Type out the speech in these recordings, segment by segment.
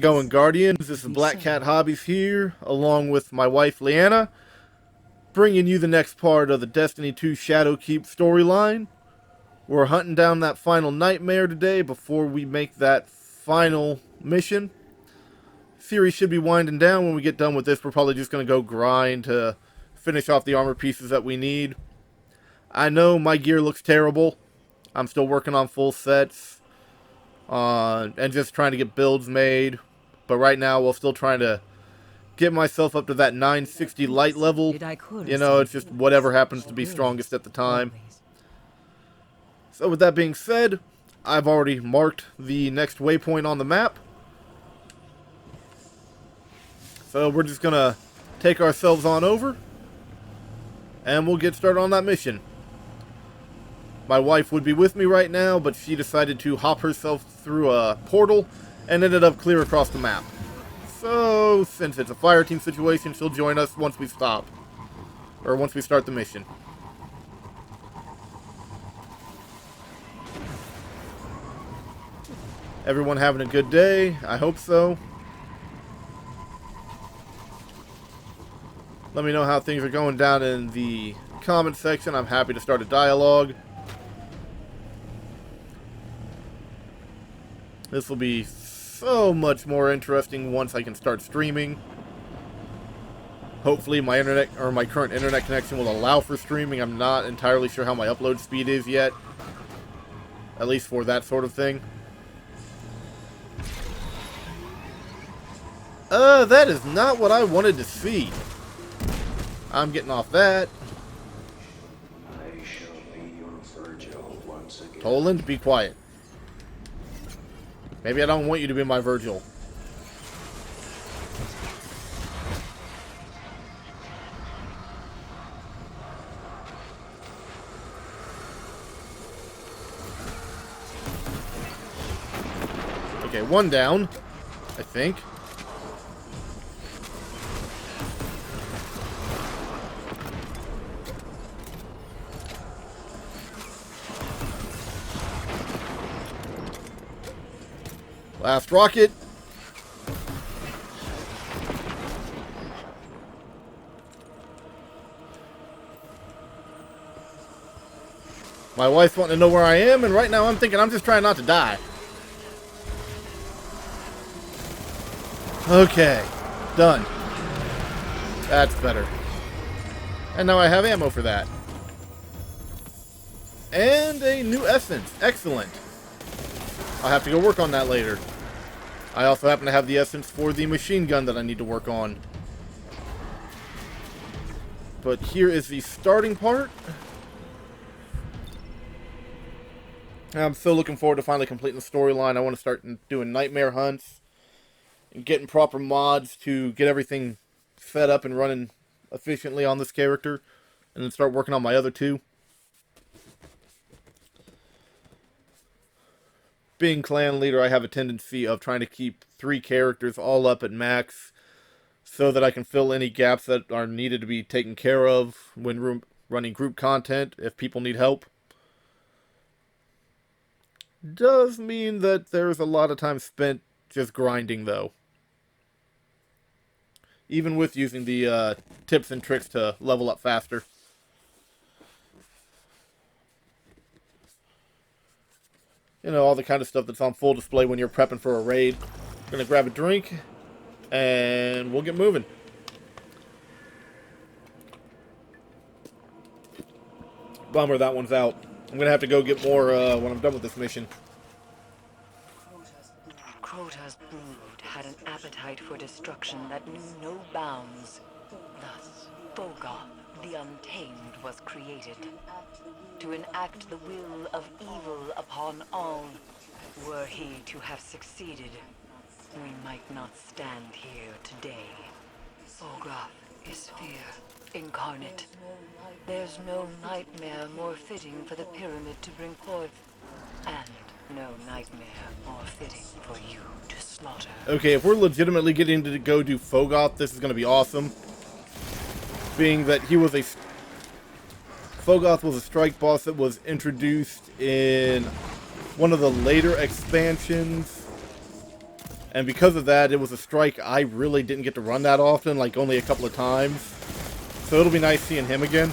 Going Guardians, this is Black Cat Hobbies here, along with my wife Leanna, bringing you the next part of the Destiny 2 Shadowkeep storyline. We're hunting down that final nightmare today before we make that final mission. Series should be winding down. When we get done with this, we're probably just going to go grind to finish off the armor pieces that we need. I know my gear looks terrible. I'm still working on full sets and just trying to get builds made. But right now, we're still trying to get myself up to that 960 light level. You know, it's just whatever happens to be strongest at the time. So with that being said, I've already marked the next waypoint on the map. So we're just going to take ourselves on over, and we'll get started on that mission. My wife would be with me right now, but she decided to hop herself through a portal and ended up clear across the map. So, since it's a fire team situation, she'll join us once we stop. Or once we start the mission. Everyone having a good day? I hope so. Let me know how things are going down in the comment section. I'm happy to start a dialogue. This will be so much more interesting once I can start streaming. Hopefully my internet, or my current internet connection, will allow for streaming. I'm not entirely sure how my upload speed is yet. At least for that sort of thing. That is not what I wanted to see. I'm getting off that. I shall be your Virgil once again. Toland, be quiet. Maybe I don't want you to be my Virgil. Okay, one down, I think. Last rocket. My wife's wanting to know where I am, and right now I'm thinking I'm just trying not to die. Okay. Done. That's better. And now I have ammo for that. And a new essence. Excellent. I'll have to go work on that later. I also happen to have the essence for the machine gun that I need to work on. But here is the starting part. I'm so looking forward to finally completing the storyline. I want to start doing nightmare hunts and getting proper mods to get everything set up and running efficiently on this character, and then start working on my other two. Being clan leader, I have a tendency of trying to keep 3 characters all up at max so that I can fill any gaps that are needed to be taken care of when running group content if people need help. Does mean that there's a lot of time spent just grinding, though. Even with using the tips and tricks to level up faster. You know, all the kind of stuff that's on full display when you're prepping for a raid. Gonna grab a drink, and we'll get moving. Bummer, that one's out. I'm gonna have to go get more when I'm done with this mission. Crota's brood had an appetite for destruction that knew no bounds. Thus, Bogoth, the Untamed, was created. To enact the will of evil upon all. Were he to have succeeded, we might not stand here today. Bogoth is fear incarnate. There's no nightmare more fitting for the pyramid to bring forth, and no nightmare more fitting for you to slaughter. Okay, if we're legitimately getting to go do Fogoth, this is going to be awesome. Being that he was a Fogoth was a strike boss that was introduced in one of the later expansions. And because of that, it was a strike I really didn't get to run that often, like only a couple of times. So it'll be nice seeing him again.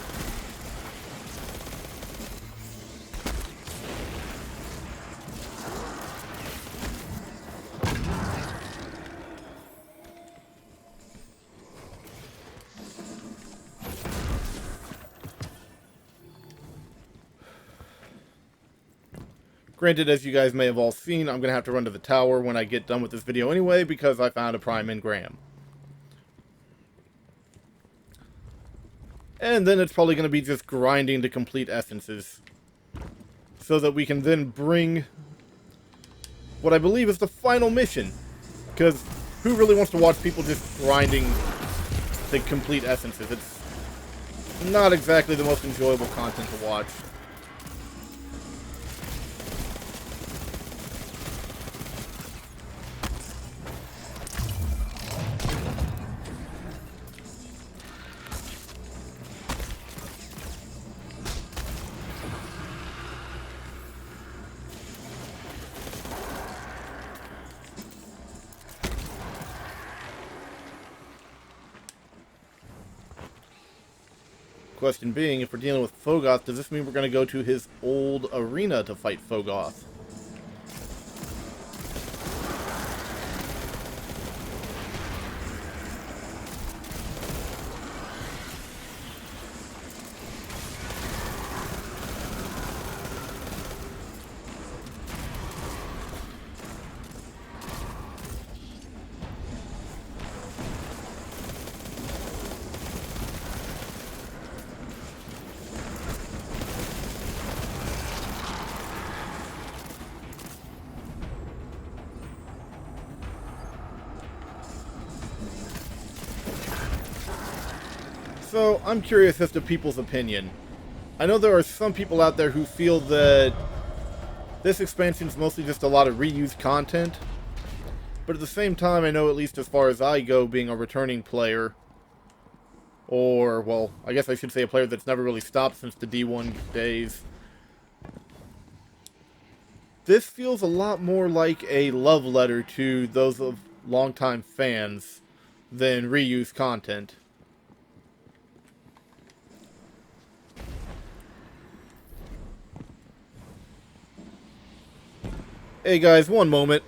Granted, as you guys may have all seen, I'm going to have to run to the tower when I get done with this video anyway, because I found a prime engram. And then it's probably going to be just grinding to complete essences. So that we can then bring what I believe is the final mission. Because who really wants to watch people just grinding to complete essences? It's not exactly the most enjoyable content to watch. Question being, if we're dealing with Fogoth, does this mean we're going to go to his old arena to fight Fogoth? So, I'm curious as to people's opinion. I know there are some people out there who feel that this expansion is mostly just a lot of reused content, but at the same time, I know at least as far as I go, being a returning player, or, well, I guess I should say a player that's never really stopped since the D1 days, this feels a lot more like a love letter to those of longtime fans than reused content. Hey guys, one moment.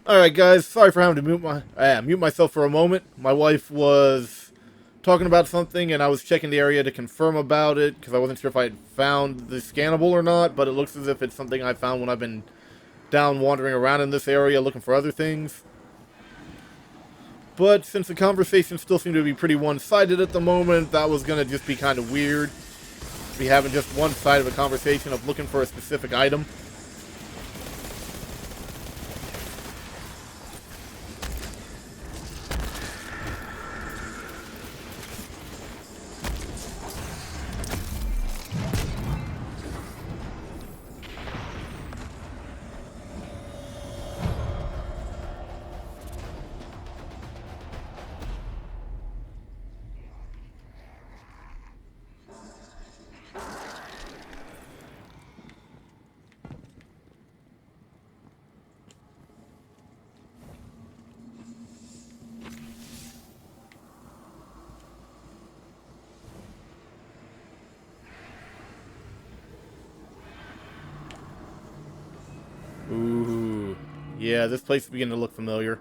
Alright guys, sorry for having to mute myself for a moment. My wife was talking about something and I was checking the area to confirm about it because I wasn't sure if I had found the scannable or not, but it looks as if it's something I found when I've been down wandering around in this area looking for other things. But since the conversation still seemed to be pretty one-sided at the moment, that was going to just be kind of weird. Be having just one side of a conversation of looking for a specific item. Ooh. Yeah, this place is beginning to look familiar.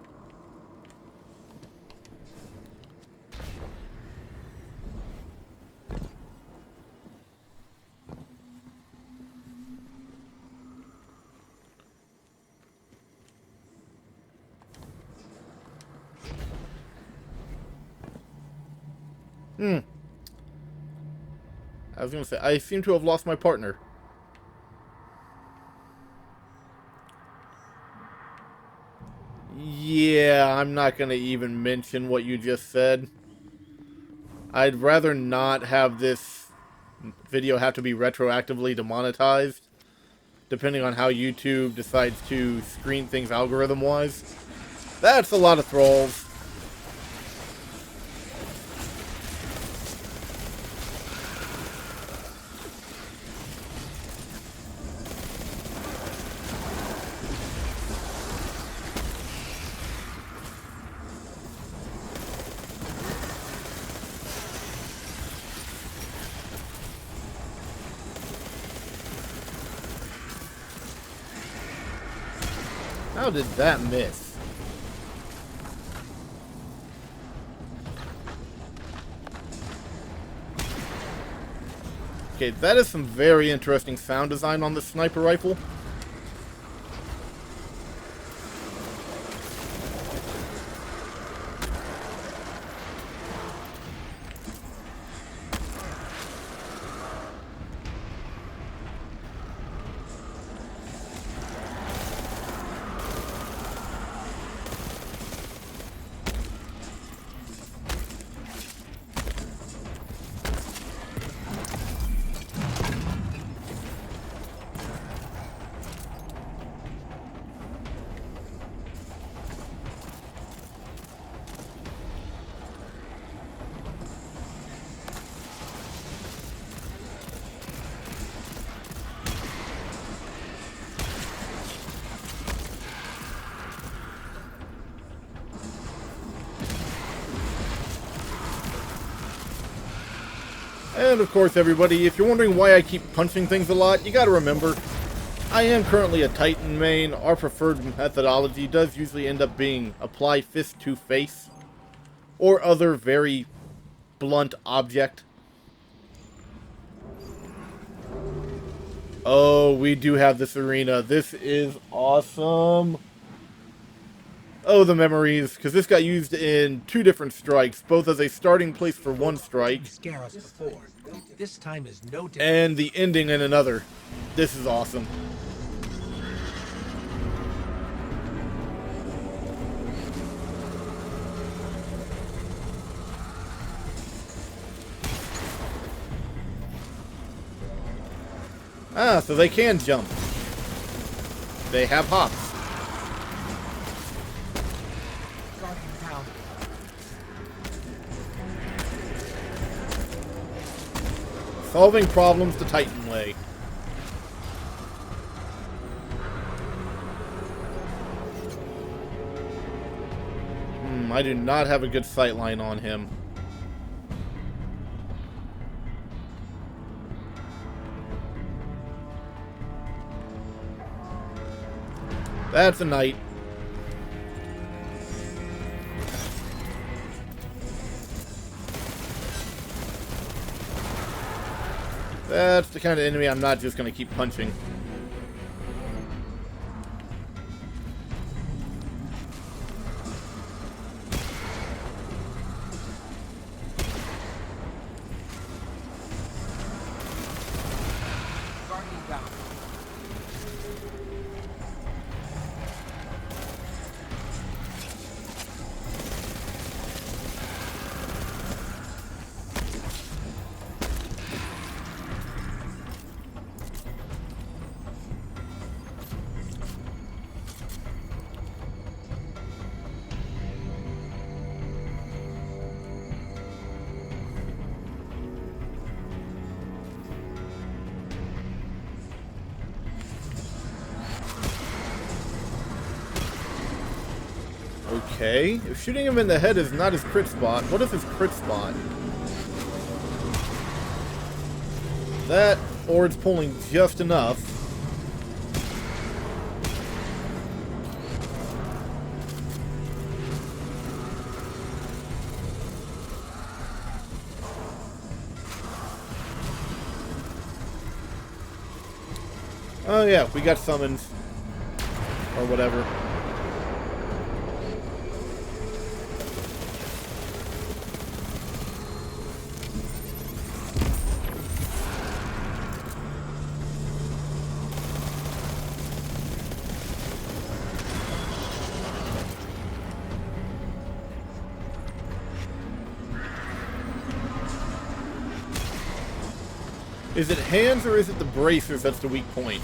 I was gonna say, I seem to have lost my partner. Yeah, I'm not going to even mention what you just said. I'd rather not have this video have to be retroactively demonetized, depending on how YouTube decides to screen things algorithm-wise. That's a lot of thralls. How did that miss? Okay, that is some very interesting sound design on the sniper rifle. And of course, everybody, if you're wondering why I keep punching things a lot, you gotta remember, I am currently a Titan main. Our preferred methodology does usually end up being apply fist to face, or other very blunt object. Oh, we do have this arena. This is awesome. Oh, the memories, because this got used in 2 different strikes, both as a starting place for one strike, Scare us before. This time is no different. and the ending in another. This is awesome. Ah, so they can jump. They have hops. Solving problems the Titan way. I do not have a good sightline on him. That's a knight. That's the kind of enemy I'm not just going to keep punching. Okay, if shooting him in the head is not his crit spot, what is his crit spot? That, or it's pulling just enough. Oh yeah, we got summons. Or whatever. Is it hands or is it the bracers that's the weak point?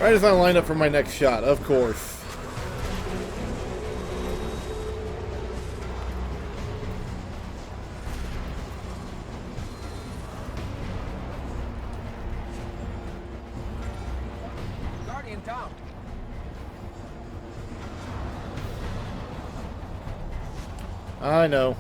Right as I line up for my next shot, of course. Guardian down. I know.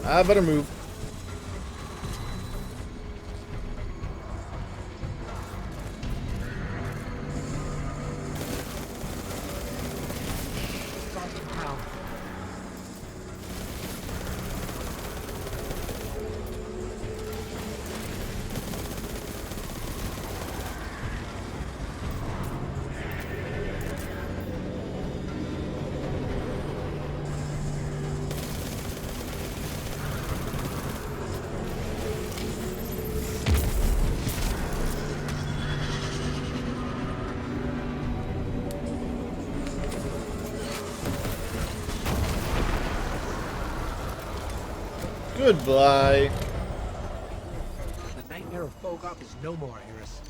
I better move. Guardian down. Goodbye. The nightmare of Fogoth is no more, Eris.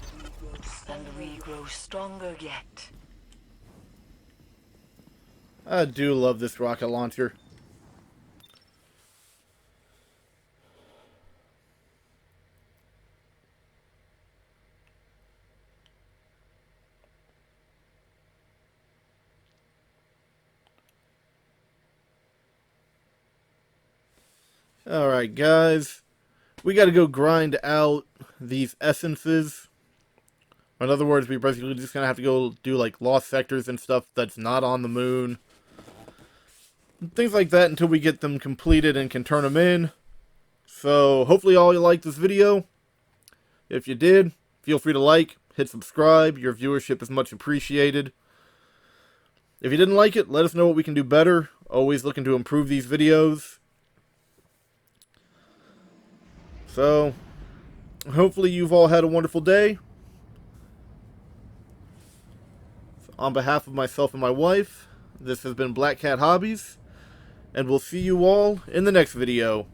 And we grow stronger yet. I do love this rocket launcher. Alright, guys. We gotta go grind out these essences. In other words, we're basically just gonna have to go do, like, lost sectors and stuff that's not on the moon. Things like that until we get them completed and can turn them in. So, hopefully all you liked this video. If you did, feel free to like, hit subscribe. Your viewership is much appreciated. If you didn't like it, let us know what we can do better. Always looking to improve these videos. So, hopefully you've all had a wonderful day. On behalf of myself and my wife, this has been Black Cat Hobbies, and we'll see you all in the next video.